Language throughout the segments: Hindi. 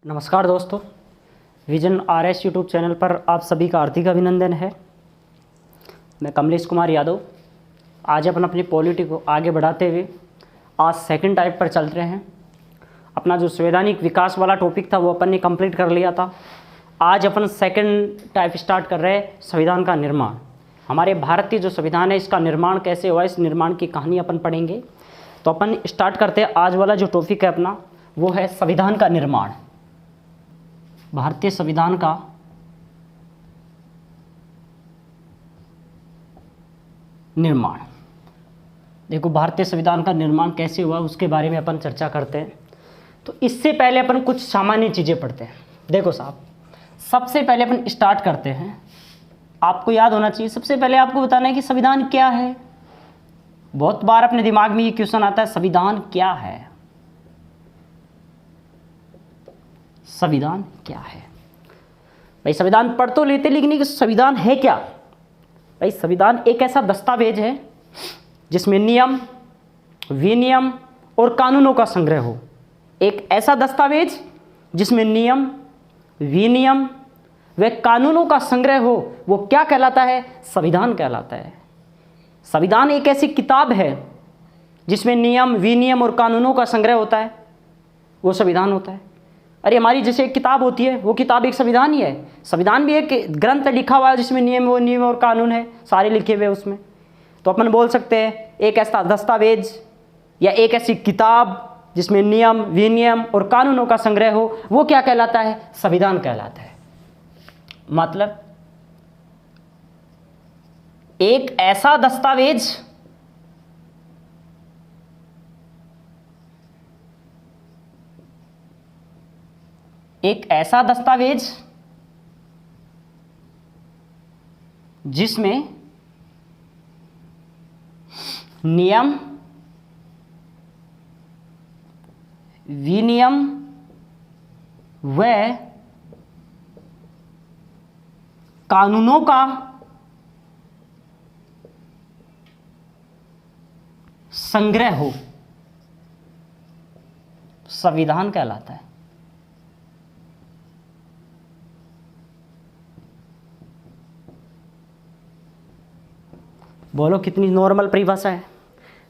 नमस्कार दोस्तों, विजन आरएस यूट्यूब चैनल पर आप सभी का हार्दिक अभिनंदन है। मैं कमलेश कुमार यादव आज अपनी पॉलिटी को आगे बढ़ाते हुए आज सेकंड टाइप पर चल रहे हैं। अपना जो संवैधानिक विकास वाला टॉपिक था वो अपन ने कंप्लीट कर लिया था। आज अपन सेकंड टाइप स्टार्ट कर रहे हैं, संविधान का निर्माण। हमारे भारतीय जो संविधान है इसका निर्माण कैसे हुआ, इस निर्माण की कहानी अपन पढ़ेंगे। तो अपन स्टार्ट करते हैं। आज वाला जो टॉपिक है अपना वो है संविधान का निर्माण। भारतीय संविधान का निर्माण। देखो, भारतीय संविधान का निर्माण कैसे हुआ उसके बारे में अपन चर्चा करते हैं। तो इससे पहले अपन कुछ सामान्य चीज़ें पढ़ते हैं। देखो साहब, सबसे पहले अपन स्टार्ट करते हैं। आपको याद होना चाहिए, सबसे पहले आपको बताना है कि संविधान क्या है। बहुत बार अपने दिमाग में ये क्वेश्चन आता है, संविधान क्या है, संविधान क्या है। भाई संविधान पढ़ तो लेते, लेकिन संविधान है क्या। भाई संविधान एक ऐसा दस्तावेज है जिसमें नियम, विनियम और कानूनों का संग्रह हो। एक ऐसा दस्तावेज जिसमें नियम, विनियम व कानूनों का संग्रह हो, वो क्या कहलाता है, संविधान कहलाता है। संविधान एक ऐसी किताब है जिसमें नियम, विनियम और कानूनों का संग्रह होता है, वो संविधान होता है। अरे हमारी जैसे एक किताब होती है, वो किताब एक संविधान ही है। संविधान भी एक ग्रंथ लिखा हुआ है जिसमें नियम और कानून है, सारे लिखे हुए उसमें। तो अपन बोल सकते हैं एक ऐसा दस्तावेज या एक ऐसी किताब जिसमें नियम, विनियम और कानूनों का संग्रह हो, वो क्या कहलाता है, संविधान कहलाता है। मतलब एक ऐसा दस्तावेज जिसमें नियम, विनियम व कानूनों का संग्रह हो, संविधान कहलाता है। बोलो कितनी नॉर्मल परिभाषा है।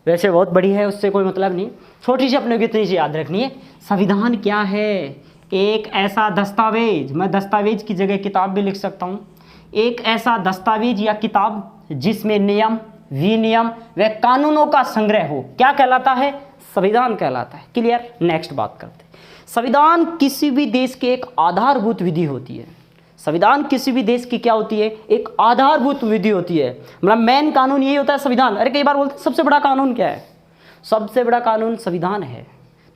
वैसे बहुत बड़ी है, उससे कोई मतलब नहीं। छोटी सी अपने को इतनी सी याद रखनी है। संविधान क्या है, एक ऐसा दस्तावेज, मैं दस्तावेज की जगह किताब भी लिख सकता हूँ। एक ऐसा दस्तावेज या किताब जिसमें नियम, विनियम व कानूनों का संग्रह हो, क्या कहलाता है, संविधान कहलाता है। क्लियर। नेक्स्ट बात करते हैं। संविधान किसी भी देश की एक आधारभूत विधि होती है। संविधान किसी भी देश की क्या होती है, एक आधारभूत विधि होती है। मतलब मेन कानून यही होता है संविधान। अरे कई बार बोलते हैं सबसे बड़ा कानून क्या है, सबसे बड़ा कानून संविधान है।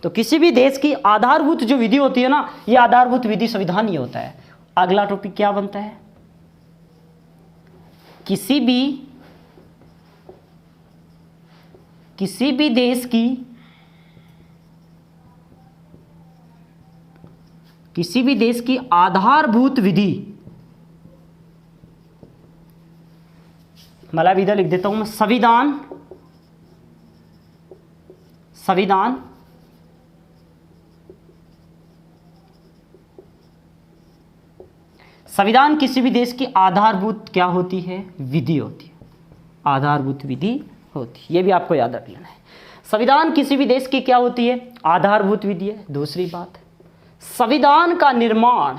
तो किसी भी देश की आधारभूत जो विधि होती है ना, ये आधारभूत विधि संविधान ही होता है। अगला टॉपिक क्या बनता है, किसी भी देश की आधारभूत विधि, मतलब इधर लिख देता हूं मैं, संविधान किसी भी देश की आधारभूत क्या होती है, विधि होती है। आधारभूत विधि होती है, ये भी आपको याद रख लेना है। संविधान किसी भी देश की क्या होती है, आधारभूत विधि है। दूसरी बात, संविधान का निर्माण,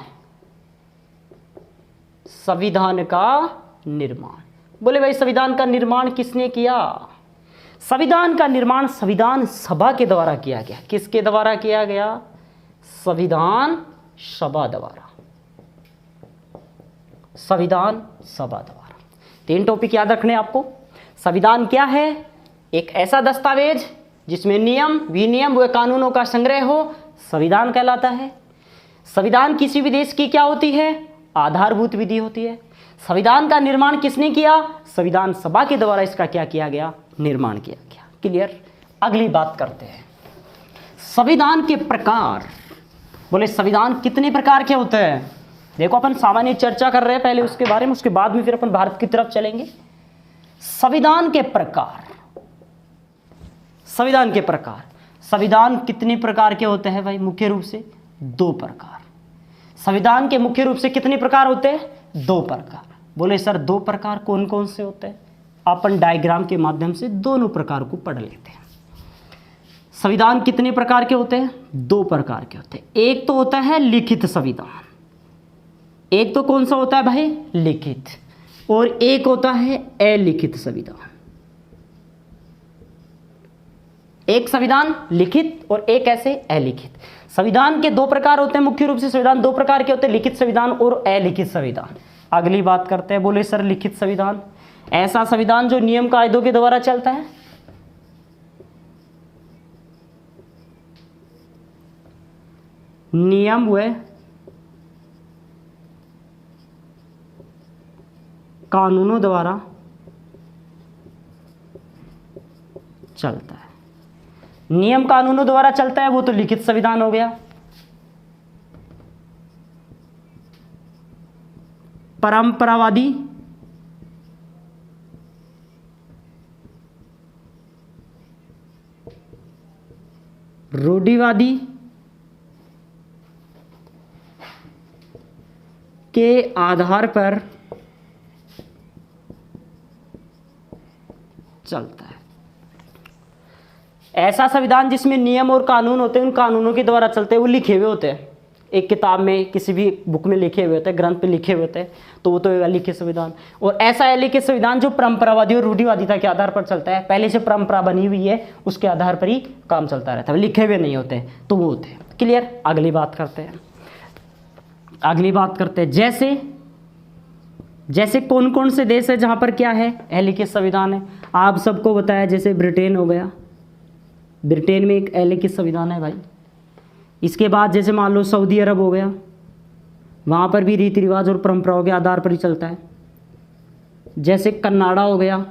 बोले भाई संविधान का निर्माण किसने किया। संविधान का निर्माण संविधान सभा के द्वारा किया गया। किसके द्वारा किया गया, संविधान सभा द्वारा। संविधान सभा द्वारा। तीन टॉपिक याद रखने आपको। संविधान क्या है, एक ऐसा दस्तावेज जिसमें नियम, विनियम व कानूनों का संग्रह हो, संविधान कहलाता है। संविधान किसी भी देश की क्या होती है, आधारभूत विधि होती है। संविधान का निर्माण किसने किया, संविधान सभा के द्वारा इसका क्या किया गया, निर्माण किया गया। क्लियर। अगली बात करते हैं, संविधान के प्रकार। बोले संविधान कितने प्रकार के होते हैं। देखो अपन सामान्य चर्चा कर रहे हैं पहले उसके बारे में, उसके बाद में फिर अपन भारत की तरफ चलेंगे। संविधान के प्रकार, संविधान के प्रकार। संविधान कितने प्रकार के होते हैं भाई, मुख्य रूप से दो प्रकार। संविधान के मुख्य रूप से कितने प्रकार होते हैं? 2 प्रकार। बोले सर 2 प्रकार कौन कौन से होते हैं? अपन डायग्राम के माध्यम से दोनों प्रकार को पढ़ लेते हैं। संविधान कितने प्रकार के होते हैं? 2 प्रकार के होते हैं। एक तो होता है लिखित संविधान, एक तो कौन सा होता है भाई? लिखित, और एक होता है अलिखित संविधान। एक संविधान लिखित और एक ऐसे अलिखित। संविधान के 2 प्रकार होते हैं मुख्य रूप से। संविधान 2 प्रकार के होते हैं, लिखित संविधान और अलिखित संविधान। अगली बात करते हैं। बोले सर लिखित संविधान ऐसा संविधान जो नियम कायदों के द्वारा चलता है। नियम व कानूनों द्वारा चलता है। नियम कानूनों द्वारा चलता है वो तो लिखित संविधान हो गया। परंपरावादी, रूढ़िवादी के आधार पर चलता है। ऐसा संविधान जिसमें नियम और कानून होते हैं, उन कानूनों के द्वारा चलते हैं, वो लिखे हुए होते हैं, एक किताब में किसी भी बुक में लिखे हुए होते हैं, ग्रंथ पे लिखे हुए होते हैं, तो वो तो लिखित संविधान। और ऐसा लिखित संविधान जो परंपरावादी और रूढ़िवादिता के आधार पर चलता है, पहले से परंपरा बनी हुई है उसके आधार पर ही काम चलता रहता है, लिखे हुए नहीं होते, तो वो होते हैं। क्लियर? अगली बात करते हैं। जैसे कौन कौन से देश है जहाँ पर क्या है? अलिखित संविधान है। आप सबको बताया, जैसे ब्रिटेन हो गया, ब्रिटेन में एक अलिखित संविधान है भाई। इसके बाद जैसे मान लो सऊदी अरब हो गया, वहाँ पर भी रीति रिवाज और परंपराओं के आधार पर ही चलता है। जैसे कनाडा हो गया,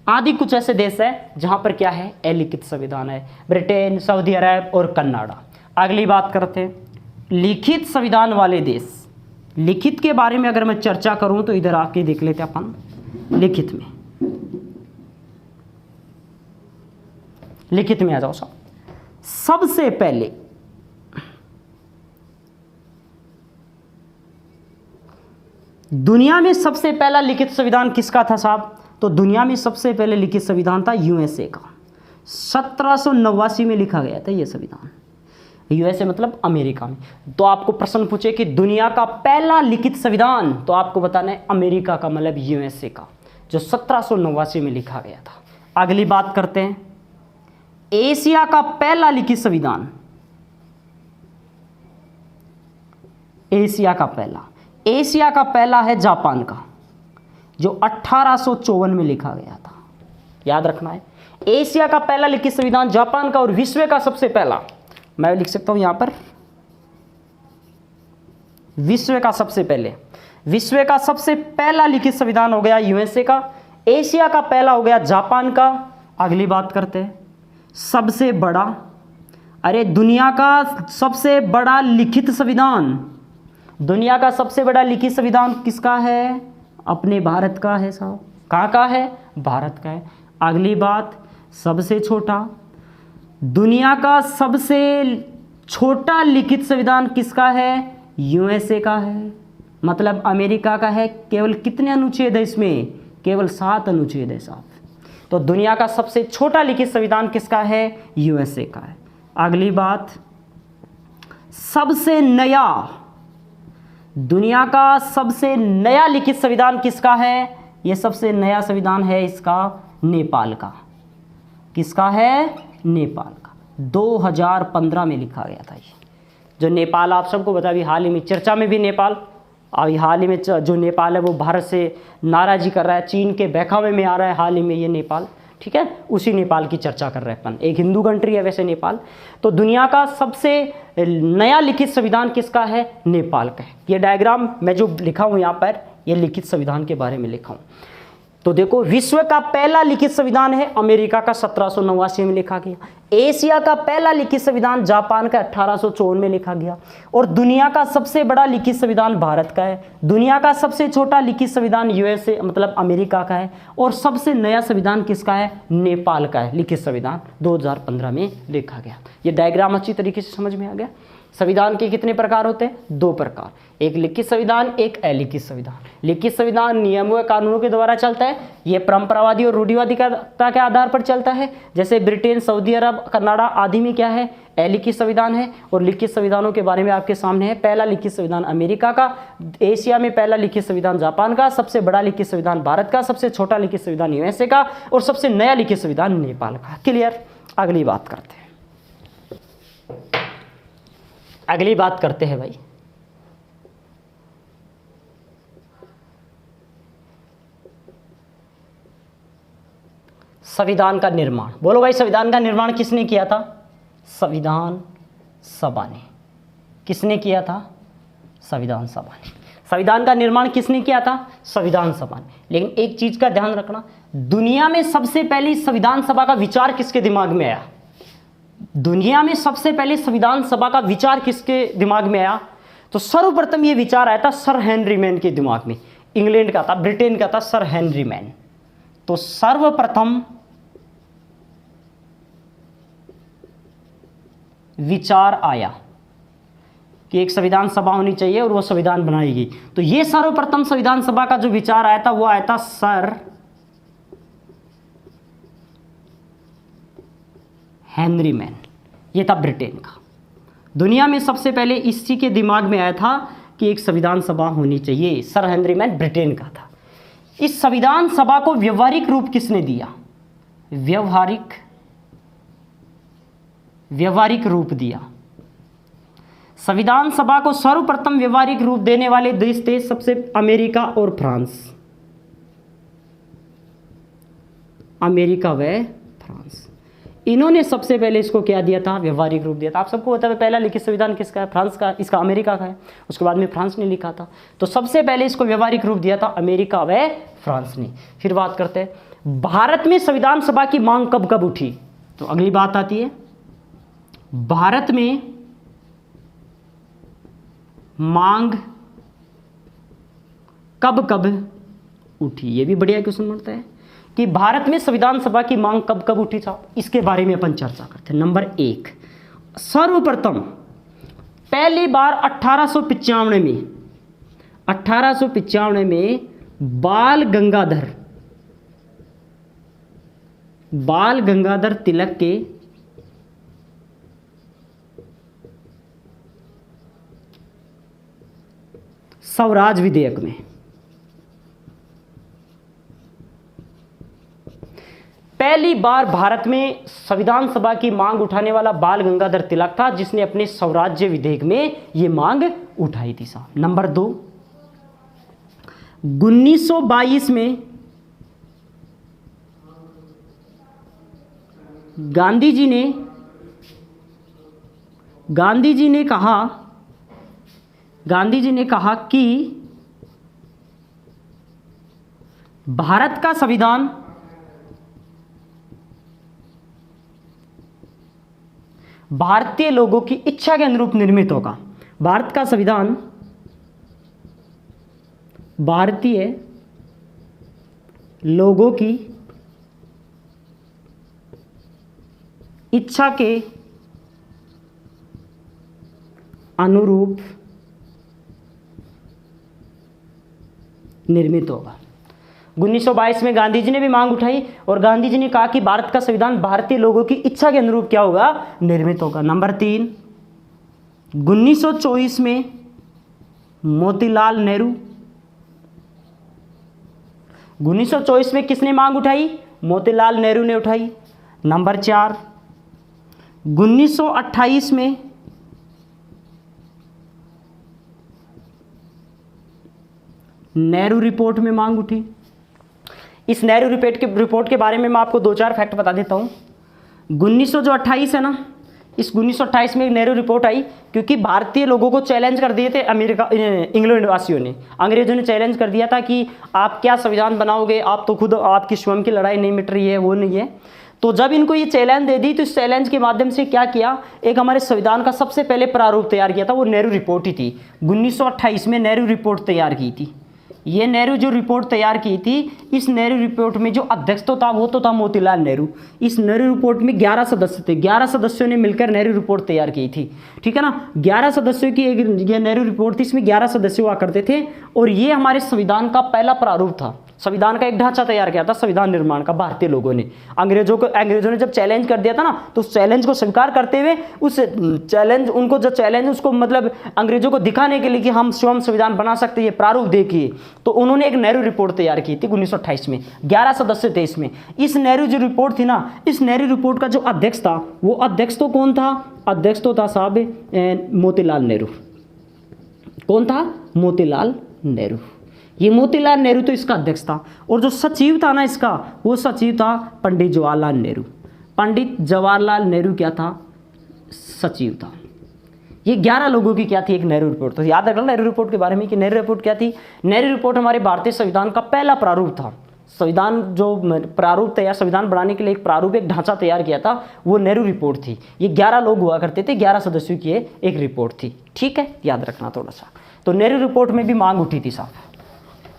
आदि कुछ ऐसे देश है जहाँ पर क्या है? अलिखित संविधान है। ब्रिटेन, सऊदी अरब और कनाडा। अगली बात करते हैं लिखित संविधान वाले देश। लिखित के बारे में अगर मैं चर्चा करूं तो इधर आके देख लेते हैं अपन। लिखित में आ जाओ साहब। सबसे पहले दुनिया में सबसे पहला लिखित संविधान किसका था साहब? तो दुनिया में सबसे पहले लिखित संविधान था यूएसए का। 1789 में लिखा गया था यह संविधान। यूएसए मतलब अमेरिका में। तो आपको प्रश्न पूछे कि दुनिया का पहला लिखित संविधान, तो आपको बताना है अमेरिका का, मतलब यूएसए का, जो 1789 में लिखा गया था। अगली बात करते हैं एशिया का पहला लिखित संविधान। एशिया का पहला है जापान का, जो 1854 में लिखा गया था। याद रखना है, एशिया का पहला लिखित संविधान जापान का। और विश्व का सबसे पहला, मैं लिख सकता हूं यहां पर, विश्व का सबसे पहला लिखित संविधान हो गया यूएसए का। एशिया का पहला हो गया जापान का। अगली बात करते हैं सबसे बड़ा। अरे दुनिया का सबसे बड़ा लिखित संविधान, दुनिया का सबसे बड़ा लिखित संविधान किसका है? अपने भारत का है साहब। कहाँ का है? भारत का है। अगली बात सबसे छोटा, दुनिया का सबसे छोटा लिखित संविधान किसका है? यूएसए का है, मतलब अमेरिका का है। केवल कितने अनुच्छेद है इसमें? केवल 7 अनुच्छेद है साहब। तो दुनिया का सबसे छोटा लिखित संविधान किसका है? यूएसए का है। अगली बात सबसे नया, दुनिया का सबसे नया लिखित संविधान किसका है? यह सबसे नया संविधान है इसका नेपाल का। किसका है? नेपाल का। 2015 में लिखा गया था ये। जो नेपाल आप सबको बता, अभी हाल ही में चर्चा में भी नेपाल, अभी हाल ही में जो नेपाल है वो भारत से नाराज़गी कर रहा है, चीन के बहकावे में आ रहा है हाल ही में ये नेपाल। ठीक है, उसी नेपाल की चर्चा कर रहे हैं अपन। एक हिंदू कंट्री है वैसे नेपाल। तो दुनिया का सबसे नया लिखित संविधान किसका है? नेपाल का है। ये डायग्राम मैं जो लिखा हूँ यहाँ पर, ये लिखित संविधान के बारे में लिखा हूँ। तो देखो, विश्व का पहला लिखित संविधान है अमेरिका का, 1789 में लिखा गया। एशिया का पहला लिखित संविधान जापान का 1854 में लिखा गया। और दुनिया का सबसे बड़ा लिखित संविधान भारत का है। दुनिया का सबसे छोटा लिखित संविधान यूएसए मतलब अमेरिका का है। और सबसे नया संविधान किसका है? नेपाल का है लिखित संविधान, 2015 में लिखा गया। ये डायग्राम अच्छी तरीके से समझ में आ गया। संविधान के कितने प्रकार होते हैं? 2 प्रकार, एक लिखित संविधान, एक अलिखित संविधान। लिखित संविधान नियमों व कानूनों के द्वारा चलता है, ये परंपरावादी और रूढ़िवादिता के आधार पर चलता है, जैसे ब्रिटेन, सऊदी अरब, कनाडा आदि में क्या है? अलिखित संविधान है। और लिखित संविधानों के बारे में आपके सामने है, पहला लिखित संविधान अमेरिका का, एशिया में पहला लिखित संविधान जापान का, सबसे बड़ा लिखित संविधान भारत का, सबसे छोटा लिखित संविधान यूएसए का, और सबसे नया लिखित संविधान नेपाल का। क्लियर? अगली बात करते हैं, अगली बात करते हैं भाई, संविधान का निर्माण। बोलो भाई, संविधान का निर्माण किसने किया था? संविधान सभा ने। किसने किया था? संविधान सभा ने। संविधान का निर्माण किसने किया था? संविधान सभा ने। लेकिन एक चीज का ध्यान रखना, दुनिया में सबसे पहले संविधान सभा का विचार किसके दिमाग में आया? दुनिया में सबसे पहले संविधान सभा का विचार किसके दिमाग में आया? तो सर्वप्रथम यह विचार आया था सर हेनरी मैन के दिमाग में। इंग्लैंड का था, ब्रिटेन का था, सर हेनरी मैन। तो सर्वप्रथम विचार आया कि एक संविधान सभा होनी चाहिए और वो संविधान बनाएगी। तो ये सर्वप्रथम संविधान सभा का जो विचार आया था वो आया था सर हेनरी मैन। ये था ब्रिटेन का। दुनिया में सबसे पहले इसी के दिमाग में आया था कि एक संविधान सभा होनी चाहिए। सर हेनरी मैन ब्रिटेन का था। इस संविधान सभा को व्यवहारिक रूप किसने दिया? व्यवहारिक रूप दिया। संविधान सभा को सर्वप्रथम व्यवहारिक रूप देने वाले देश थे सबसे अमेरिका और फ्रांस। अमेरिका व फ्रांस, इन्होंने सबसे पहले इसको क्या दिया था? व्यवहारिक रूप दिया था। आप सबको पता है पहला लिखित संविधान किसका है? फ्रांस का, इसका अमेरिका का है। उसके बाद में फ्रांस ने लिखा था। तो सबसे पहले इसको व्यवहारिक रूप दिया था अमेरिका व फ्रांस ने। फिर बात करते हैं भारत में संविधान सभा की मांग कब कब उठी। तो अगली बात आती है भारत में मांग कब कब उठी। ये भी बढ़िया क्वेश्चन बनता है कि भारत में संविधान सभा की मांग कब कब उठी था। इसके बारे में अपन चर्चा करते हैं। नंबर 1, सर्वप्रथम पहली बार 1895 में बाल गंगाधर तिलक के स्वराज विधेयक में पहली बार भारत में संविधान सभा की मांग उठाने वाला बाल गंगाधर तिलक था, जिसने अपने स्वराज्य विधेयक में यह मांग उठाई थी साहब। नंबर 2, 1922 में गांधी जी ने कहा कि भारत का संविधान भारतीय लोगों की इच्छा के अनुरूप निर्मित होगा। भारत का संविधान भारतीय लोगों की इच्छा के अनुरूप निर्मित होगा। 1922 में गांधी जी ने भी मांग उठाई और गांधी जी ने कहा कि भारत का संविधान भारतीय लोगों की इच्छा के अनुरूप क्या होगा? निर्मित होगा। नंबर 3, 1924 में मोतीलाल नेहरू। 1924 में किसने मांग उठाई? मोतीलाल नेहरू ने उठाई। नंबर 4, 1928 में नेहरू रिपोर्ट में मांग उठी। इस नेहरू रिपोर्ट के बारे में मैं आपको 2-4 फैक्ट बता देता हूँ। 1928 है ना, इस 1928 में एक नेहरू रिपोर्ट आई क्योंकि भारतीय लोगों को चैलेंज कर दिए थे इंग्लैंड वासियों ने, अंग्रेजों ने चैलेंज कर दिया था कि आप क्या संविधान बनाओगे, आप तो खुद आपकी स्वयं की लड़ाई नहीं मिट रही है, वो नहीं है। तो जब इनको ये चैलेंज दे दी तो इस चैलेंज के माध्यम से क्या किया, एक हमारे संविधान का सबसे पहले प्रारूप तैयार किया था, वो नेहरू रिपोर्ट ही थी। 1928 में नेहरू रिपोर्ट तैयार की थी। ये नेहरू जो रिपोर्ट तैयार की थी, इस नेहरू रिपोर्ट में जो अध्यक्ष तो था वो तो था मोतीलाल नेहरू। इस नेहरू रिपोर्ट में 11 सदस्य थे, 11 सदस्यों ने मिलकर नेहरू रिपोर्ट तैयार की थी, ठीक है ना। 11 सदस्यों की एक ये नेहरू रिपोर्ट थी, इसमें 11 सदस्य हुआ करते थे और ये हमारे संविधान का पहला प्रारूप था। संविधान का एक ढांचा तैयार किया था संविधान निर्माण का भारतीय लोगों ने। अंग्रेजों ने जब चैलेंज कर दिया था ना, तो उस चैलेंज को स्वीकार करते हुए उस चैलेंज उनको जो चैलेंज उसको मतलब अंग्रेजों को दिखाने के लिए कि हम स्वयं संविधान बना सकते हैं, ये प्रारूप देखिए, तो उन्होंने एक नेहरू रिपोर्ट तैयार की थी 1928 में। 11 सदस्य थे इसमें। इस नेहरू जो रिपोर्ट थी ना, इस नेहरू रिपोर्ट का जो अध्यक्ष था, वो अध्यक्ष तो कौन था? अध्यक्ष तो था साहब मोतीलाल नेहरू। कौन था? मोतीलाल नेहरू। ये मोतीलाल नेहरू तो इसका अध्यक्ष था। और जो सचिव था ना इसका, वो सचिव था पंडित जवाहरलाल नेहरू। पंडित जवाहरलाल नेहरू क्या था? सचिव था। ये 11 लोगों की क्या थी? एक नेहरू रिपोर्ट। तो याद रखना नेहरू रिपोर्ट के बारे में कि नेहरू रिपोर्ट क्या थी। नेहरू रिपोर्ट हमारे भारतीय संविधान का पहला प्रारूप था। संविधान जो प्रारूप तैयार, संविधान बनाने के लिए एक प्रारूप, एक ढांचा तैयार किया था, वो नेहरू रिपोर्ट थी। ये 11 लोग हुआ करते थे, 11 सदस्यों की एक रिपोर्ट थी, ठीक है, याद रखना थोड़ा सा। तो नेहरू रिपोर्ट में भी मांग उठी थी साहब।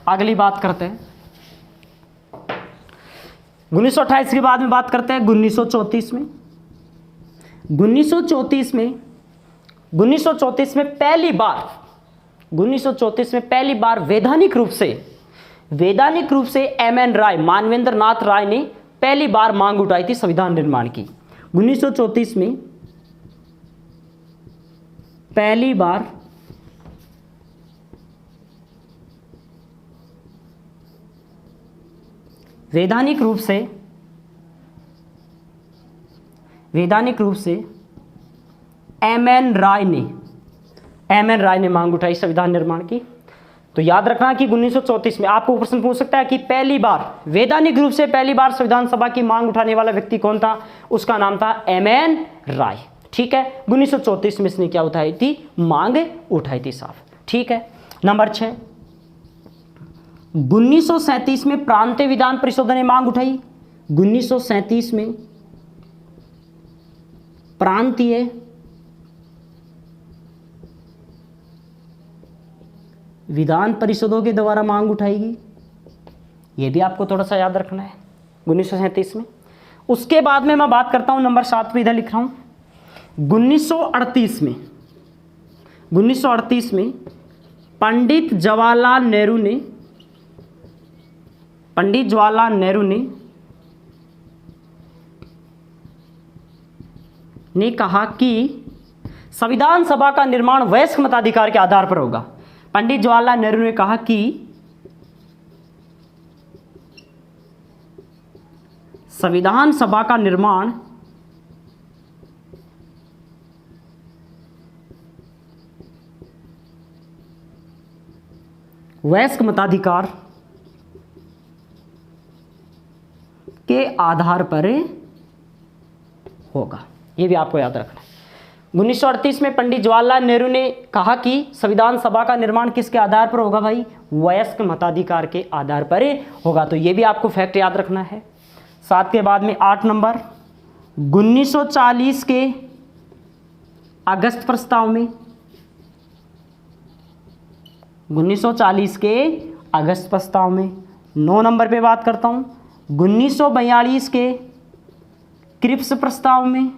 अगली बात करते हैं 1928 के बाद में बात करते हैं 1934 में। 1934 में पहली बार वैधानिक रूप से एमएन राय, मानवेंद्र नाथ राय ने पहली बार मांग उठाई थी संविधान निर्माण की। 1934 में पहली बार वैधानिक रूप से एमएन राय ने मांग उठाई संविधान निर्माण की। तो याद रखना कि 1934 में आपको प्रश्न पूछ सकता है कि पहली बार वैधानिक रूप से पहली बार संविधान सभा की मांग उठाने वाला व्यक्ति कौन था? उसका नाम था एमएन राय, ठीक है। 1934 में इसने क्या उठाई थी? मांग उठाई थी साहब, ठीक है। नंबर 6, 1937 में प्रांतीय विधान परिषदों ने मांग उठाई। 1937 में प्रांतीय विधान परिषदों के द्वारा मांग उठाएगी। यह भी आपको थोड़ा सा याद रखना है 1937 में। उसके बाद में मैं बात करता हूं नंबर 7 पे, इधर लिख रहा हूं 1938 में पंडित जवाहरलाल नेहरू ने कहा कि संविधान सभा का निर्माण वयस्क मताधिकार के आधार पर होगा। पंडित जवाहरलाल नेहरू ने कहा कि संविधान सभा का निर्माण वयस्क मताधिकार के आधार पर होगा। यह भी आपको याद रखना है। 1938 में पंडित जवाहरलाल नेहरू ने कहा कि संविधान सभा का निर्माण किसके आधार पर होगा भाई? वयस्क मताधिकार के आधार पर होगा। तो यह भी आपको फैक्ट याद रखना है। 7 के बाद में 8 नंबर 1940 के अगस्त प्रस्ताव में 1940 के अगस्त प्रस्ताव में 9 नंबर पे बात करता हूं 1942 के क्रिप्स प्रस्ताव में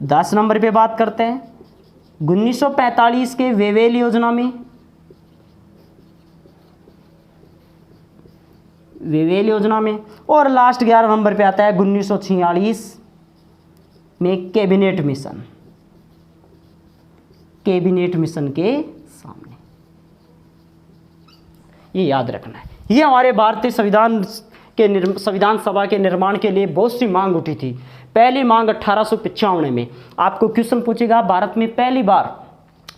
10 नंबर पे बात करते हैं 1945 के वेवेल योजना में और लास्ट 11 नंबर पे आता है 1946 में कैबिनेट मिशन के सामने। ये याद रखना है। ये हमारे भारतीय संविधान सभा के निर्माण के लिए बहुत सी मांग उठी थी। पहली मांग 1895 में आपको क्वेश्चन पूछेगा, भारत में पहली बार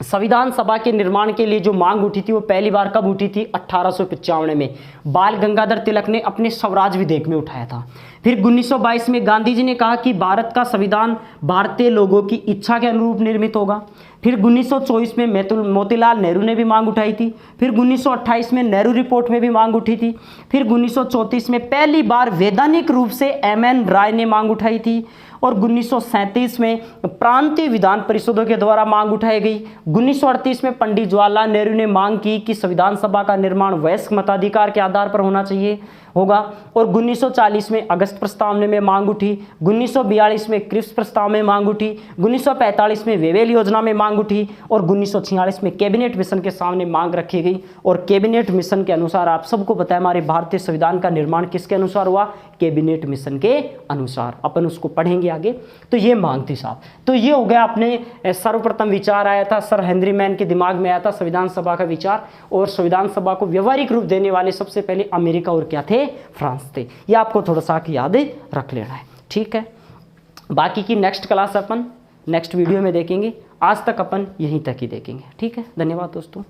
संविधान सभा के निर्माण के लिए जो मांग उठी थी वो पहली बार कब उठी थी? 1895 में बाल गंगाधर तिलक ने अपने स्वराज विधेयक में उठाया था। फिर 1922 में गांधी जी ने कहा कि भारत का संविधान भारतीय लोगों की इच्छा के अनुरूप निर्मित होगा। फिर 1924 में मोतीलाल नेहरू ने भी मांग उठाई थी। फिर 1928 में नेहरू रिपोर्ट में भी मांग उठी थी। फिर 1934 में पहली बार वैधानिक रूप से एमएन राय ने मांग उठाई थी। और 1937 में प्रांतीय विधान परिषदों के द्वारा मांग उठाई गई। 1938 में पंडित जवाहरलाल नेहरू ने मांग की कि संविधान सभा का निर्माण वयस्क मताधिकार के आधार पर होना चाहिए होगा। और 1940 में अगस्त प्रस्तावना में मांग उठी, 1942 में क्रिप्स प्रस्ताव में मांग उठी, 1945 में वेवेल योजना में मांग उठी और 1946 में कैबिनेट मिशन के सामने मांग रखी गई। और कैबिनेट मिशन के अनुसार आप सबको पता है हमारे भारतीय संविधान का निर्माण किसके अनुसार हुआ? कैबिनेट मिशन के अनुसार। अपन उसको पढ़ेंगे आगे। तो ये मांग थी साहब। तो ये हो गया अपने सर्वप्रथम विचार आया था, सर हेनरी मैन के दिमाग में आया था संविधान सभा का विचार। और संविधान सभा को व्यवहारिक रूप देने वाले सबसे पहले अमेरिका और क्या थे? फ्रांस थे। ये आपको थोड़ा सा याद रख लेना है, ठीक है। बाकी की नेक्स्ट क्लास अपन नेक्स्ट वीडियो में देखेंगे। आज तक अपन यहीं तक ही देखेंगे, ठीक है। धन्यवाद दोस्तों।